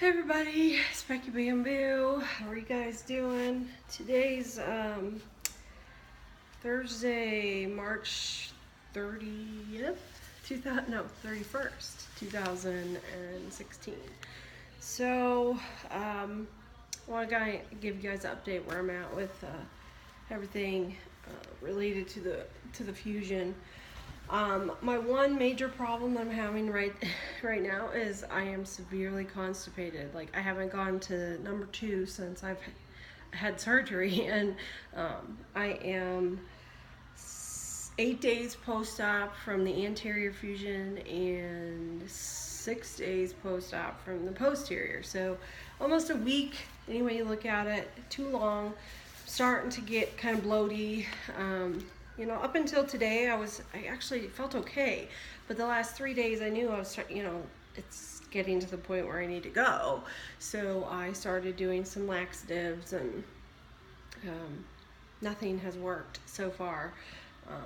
Hey everybody, it's Becky Bamboo. How are you guys doing? Today's Thursday, March 30th, 31st, 2016. So, I want to give you guys an update where I'm at with everything related to the fusion. My one major problem that I'm having right now is I am severely constipated. Like, I haven't gone to number 2 since I've had surgery, and I am 8 days post-op from the anterior fusion and 6 days post-op from the posterior. So almost a week, any way you look at it, too long. Starting to get kind of bloaty. Up until today, I actually felt okay, but the last 3 days I knew I was, it's getting to the point where I need to go. So I started doing some laxatives, and nothing has worked so far.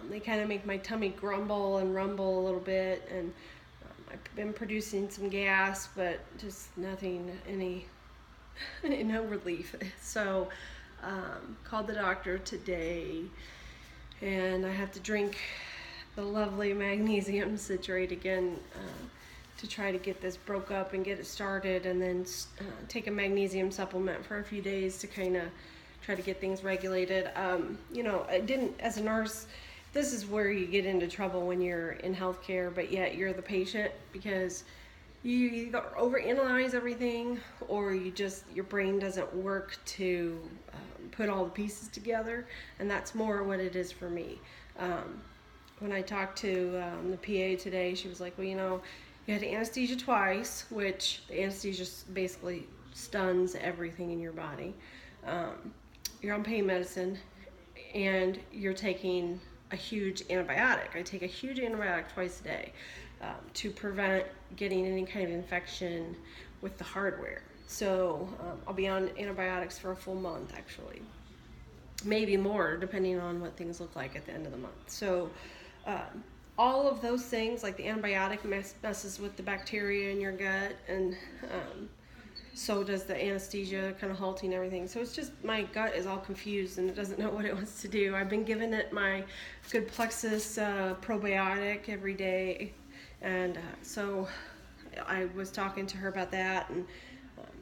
They kind of make my tummy grumble and rumble a little bit, and I've been producing some gas, but just nothing, no relief. So called the doctor today, and I have to drink the lovely magnesium citrate again to try to get this broke up and get it started, and then take a magnesium supplement for a few days to kind of try to get things regulated. I didn't, as a nurse, this is where you get into trouble when you're in healthcare, but yet you're the patient, because you either overanalyze everything, or your brain doesn't work to put all the pieces together, and that's more what it is for me. When I talked to the PA today, she was like, well, you had anesthesia twice, which the anesthesia basically stuns everything in your body. You're on pain medicine, and you're taking a huge antibiotic. I take a huge antibiotic twice a day to prevent getting any kind of infection with the hardware. So I'll be on antibiotics for a full month, actually. Maybe more, depending on what things look like at the end of the month. So all of those things, like the antibiotic messes with the bacteria in your gut, and so does the anesthesia, kind of halting everything. So it's just, my gut is all confused and it doesn't know what it wants to do. I've been giving it my good plexus probiotic every day, and so I was talking to her about that, and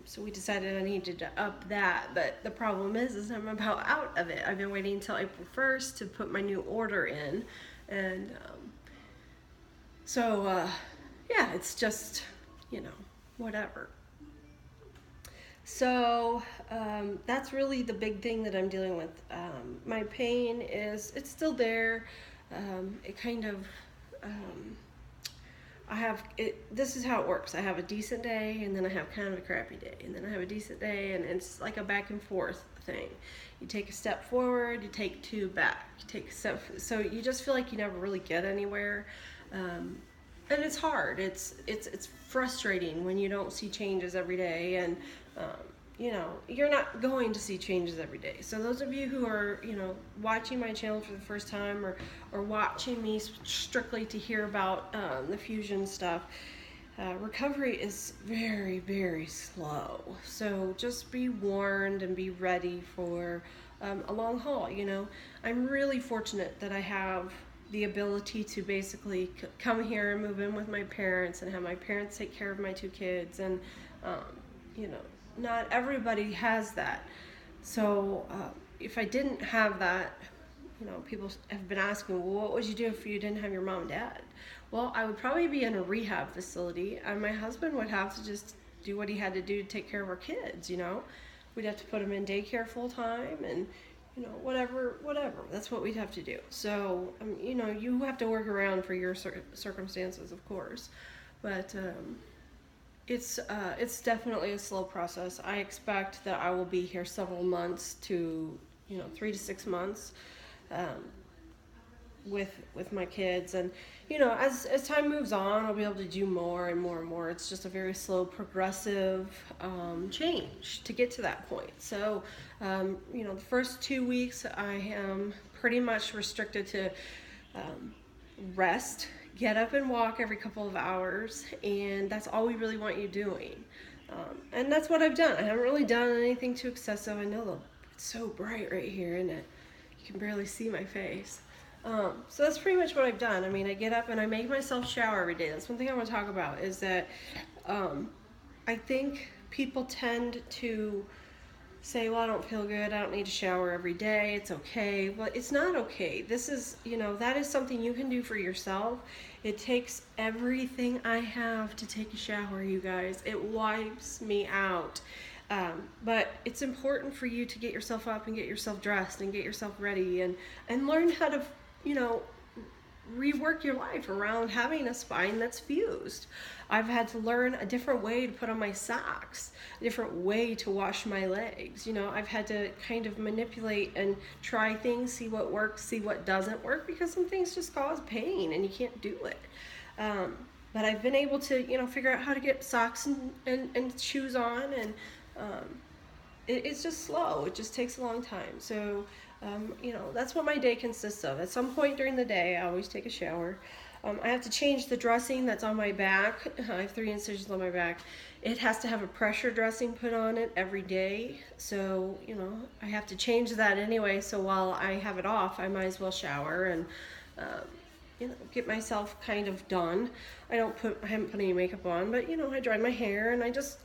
so we decided I needed to up that. But the problem is I'm about out of it. I've been waiting until April 1st to put my new order in, and yeah, it's just, whatever. So that's really the big thing that I'm dealing with. My pain it's still there. It kind of, this is how it works. I have a decent day, and then I have kind of a crappy day, and then I have a decent day, and it's like a back and forth thing. You take a step forward, you take 2 back. You take a step, so you just feel like you never really get anywhere. And it's hard. It's frustrating when you don't see changes every day, and you're not going to see changes every day. So those of you who are watching my channel for the first time, or watching me strictly to hear about the fusion stuff, recovery is very, very slow. So just be warned and be ready for a long haul. I'm really fortunate that I have the ability to basically come here and move in with my parents, and have my parents take care of my 2 kids, and not everybody has that. So if I didn't have that, people have been asking, well, what would you do if you didn't have your mom and dad? Well, I would probably be in a rehab facility, and my husband would have to just do what he had to do to take care of our kids. We'd have to put him in daycare full time, and whatever, that's what we'd have to do. So, you have to work around for your circumstances, of course, but it's definitely a slow process. I expect that I will be here several months to, 3 to 6 months, with my kids, and as time moves on, I'll be able to do more and more and more. It's just a very slow, progressive change to get to that point. So the first 2 weeks I am pretty much restricted to rest, get up and walk every couple of hours, and that's all we really want you doing. And that's what I've done. I haven't really done anything too excessive. I know it's so bright right here, isn't it? You can barely see my face. So that's pretty much what I've done. I mean, I get up and I make myself shower every day. That's one thing I want to talk about is that I think people tend to say, well, I don't feel good, I don't need to shower every day, it's okay. But it's not okay. This is, that is something you can do for yourself. It takes everything I have to take a shower, you guys. It wipes me out. But it's important for you to get yourself up and get yourself dressed and get yourself ready and learn how to, you know, rework your life around having a spine that's fused. I've had to learn a different way to put on my socks, a different way to wash my legs. I've had to kind of manipulate and try things, see what works, see what doesn't work, because some things just cause pain and you can't do it. But I've been able to, figure out how to get socks and shoes on, and it's just slow. It just takes a long time. So that's what my day consists of. At some point during the day, I always take a shower. I have to change the dressing that's on my back. I have 3 incisions on my back. It has to have a pressure dressing put on it every day. So, I have to change that anyway. So while I have it off, I might as well shower and, get myself kind of done. I haven't put any makeup on, but, I dry my hair, and I just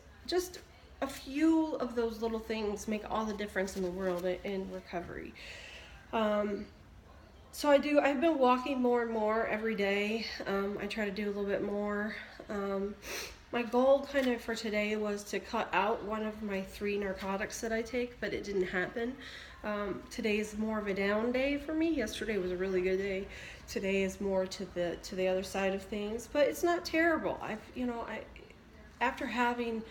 a few of those little things make all the difference in the world in recovery. So I've been walking more and more every day. I try to do a little bit more. My goal kind of for today was to cut out one of my 3 narcotics that I take, but it didn't happen. Today is more of a down day for me. Yesterday was a really good day. Today is more to the other side of things, but it's not terrible. After having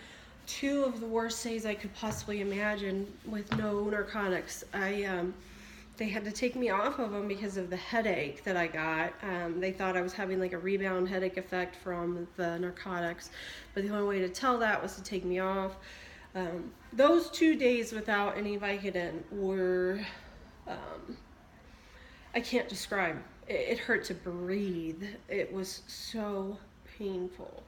2 of the worst days I could possibly imagine with no narcotics, they had to take me off of them because of the headache that I got. They thought I was having like a rebound headache effect from the narcotics, but the only way to tell that was to take me off. Those 2 days without any Vicodin were, I can't describe. It hurt to breathe. It was so painful.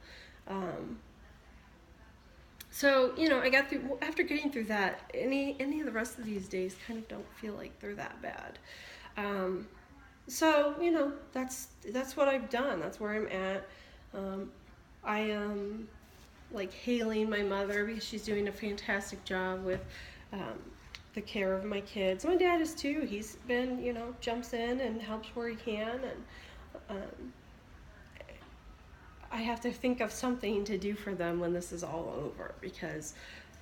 So, I got through, after getting through that, any of the rest of these days kind of don't feel like they're that bad. So, that's what I've done. That's where I'm at. I am like hailing my mother because she's doing a fantastic job with the care of my kids. My dad is too. He's been, jumps in and helps where he can, and I have to think of something to do for them when this is all over, because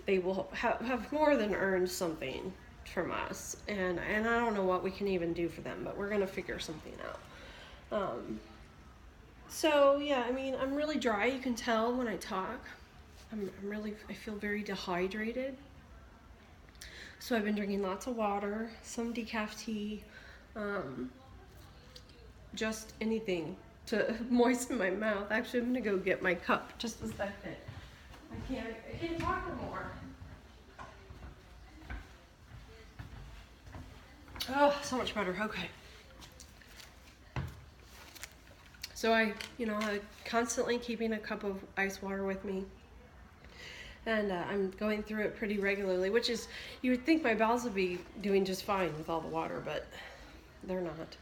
they will have more than earned something from us, and I don't know what we can even do for them, but we're gonna figure something out. So yeah, I'm really dry. You can tell when I talk. I feel very dehydrated. So I've been drinking lots of water, some decaf tea, just anything to moisten my mouth. Actually, I'm gonna go get my cup just a second. I can't talk anymore. Oh, so much better. Okay. So I'm constantly keeping a cup of ice water with me. And I'm going through it pretty regularly, which is, you would think my bowels would be doing just fine with all the water, but they're not.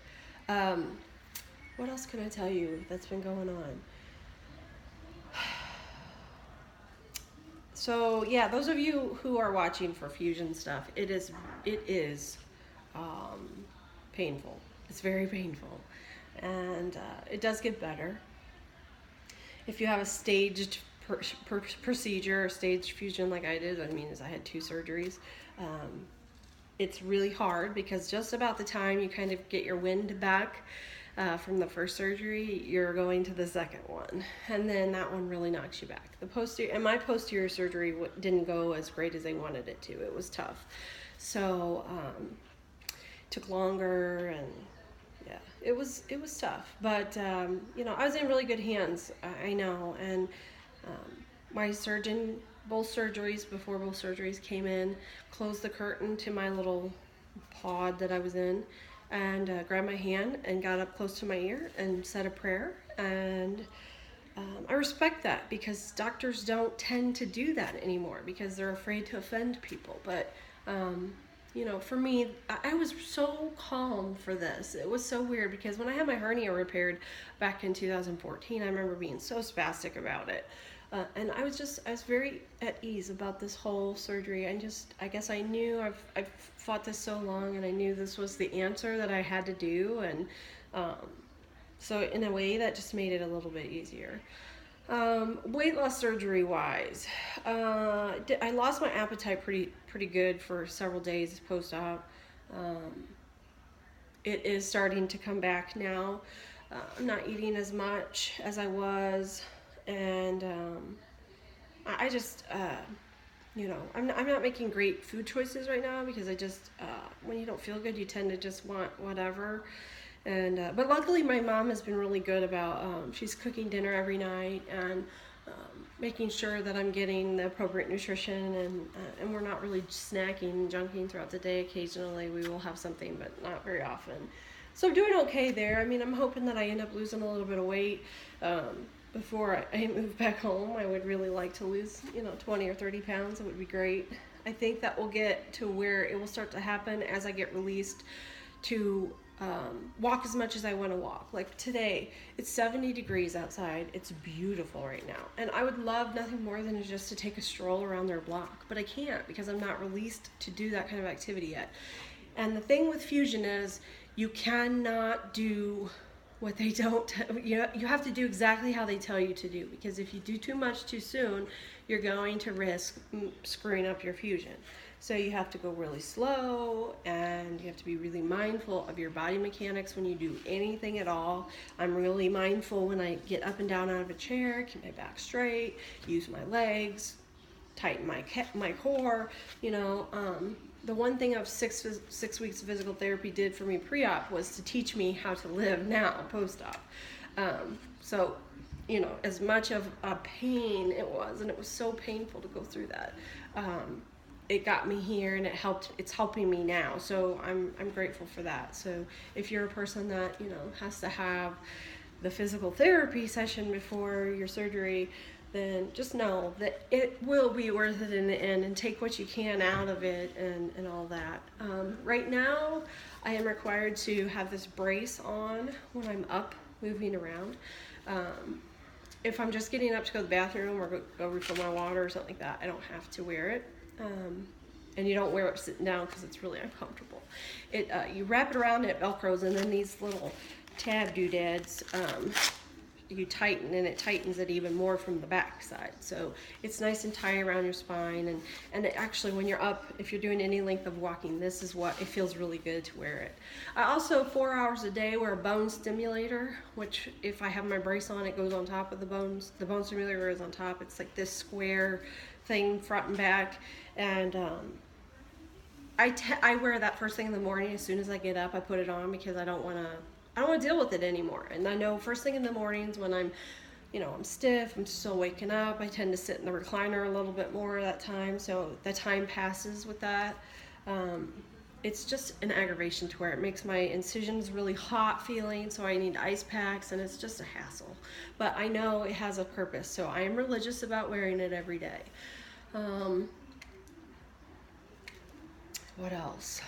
What else can I tell you that's been going on? So yeah, those of you who are watching for fusion stuff, it is painful. It's very painful, and it does get better. If you have a staged procedure or staged fusion like I did, I had 2 surgeries. It's really hard because just about the time you kind of get your wind back from the first surgery, you're going to the second one, and then that one really knocks you back. My posterior surgery didn't go as great as they wanted it to. It was tough, so it took longer, and yeah, it was tough. But I was in really good hands. I know, and my surgeon, before both surgeries came in, closed the curtain to my little pod that I was in, and grabbed my hand and got up close to my ear and said a prayer, and I respect that because doctors don't tend to do that anymore because they're afraid to offend people. But you know, for me, I was so calm for this. It was so weird because when I had my hernia repaired back in 2014, I remember being so spastic about it. And I was very at ease about this whole surgery. I guess I knew I've fought this so long, and I knew this was the answer that I had to do, and so in a way that just made it a little bit easier. Weight loss surgery wise, I lost my appetite pretty good for several days post op. Um, it is starting to come back now. I'm not eating as much as I was, and I just you know, I'm not making great food choices right now because I just when you don't feel good, you tend to just want whatever. And but luckily, my mom has been really good about she's cooking dinner every night and making sure that I'm getting the appropriate nutrition, and we're not really snacking and junking throughout the day. Occasionally, we will have something, but not very often. So I'm doing okay there. I mean, I'm hoping that I end up losing a little bit of weight before I move back home. I would really like to lose, you know, 20 or 30 pounds. It would be great. I think that will get to where it will start to happen as I get released to walk as much as I want to walk. Like today, it's 70 degrees outside. It's beautiful right now. And I would love nothing more than just to take a stroll around their block. But I can't because I'm not released to do that kind of activity yet. And the thing with Fusion is you cannot do what they don't, you have to do exactly how they tell you to do, because if you do too much too soon, you're going to risk screwing up your Fusion. So you have to go really slow, and you have to be really mindful of your body mechanics when you do anything at all. I'm really mindful when I get up and down out of a chair, keep my back straight, use my legs, tighten my core, you know. The one thing of 6 weeks of physical therapy did for me pre-op was to teach me how to live now post-op. So, you know, as much of a pain it was, and it was so painful to go through that, it got me here, and it's helping me now. So I'm grateful for that. So if you're a person that, you know, has to have the physical therapy session before your surgery, then just know that it will be worth it in the end, and take what you can out of it and all that. Right now, I am required to have this brace on when I'm up moving around. If I'm just getting up to go to the bathroom or go refill my water or something like that, I don't have to wear it. And you don't wear it sitting down because it's really uncomfortable. You wrap it around, it velcros, and then these little tab doodads, you tighten, and it tightens it even more from the back side. So it's nice and tight around your spine, and it actually, when you're up, if you're doing any length of walking, this is what it feels really good to wear it. I also 4 hours a day wear a bone stimulator, which if I have my brace on, it goes on top of the bones. The bone stimulator is on top. It's like this square thing front and back, and I wear that first thing in the morning. As soon as I get up, I put it on because I don't want to deal with it anymore. And I know first thing in the mornings when I'm stiff, I'm still waking up, I tend to sit in the recliner a little bit more that time, so the time passes with that. It's just an aggravation to where it makes my incisions really hot feeling, so I need ice packs, and it's just a hassle. But I know it has a purpose, so I am religious about wearing it every day. What else?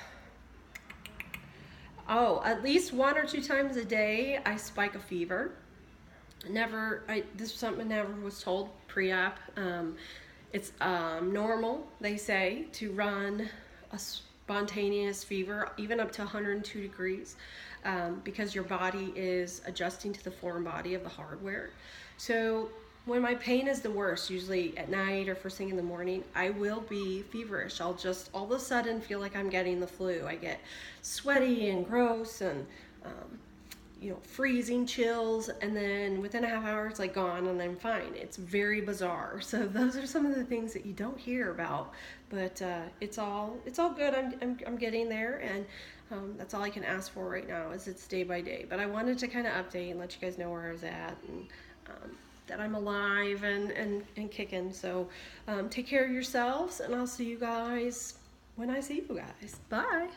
Oh, at least 1 or 2 times a day I spike a fever. This is something I never was told pre-op. It's normal, they say, to run a spontaneous fever even up to 102 degrees because your body is adjusting to the foreign body of the hardware. So when my pain is the worst, usually at night or first thing in the morning, I will be feverish. I'll just all of a sudden feel like I'm getting the flu. I get sweaty and gross and freezing chills, and then within a half hour it's like gone and I'm fine. It's very bizarre. So those are some of the things that you don't hear about, but it's all good. I'm getting there, and that's all I can ask for right now is it's day by day. But I wanted to kind of update and let you guys know where I was at, and that I'm alive and kicking. So take care of yourselves, and I'll see you guys when I see you guys. Bye.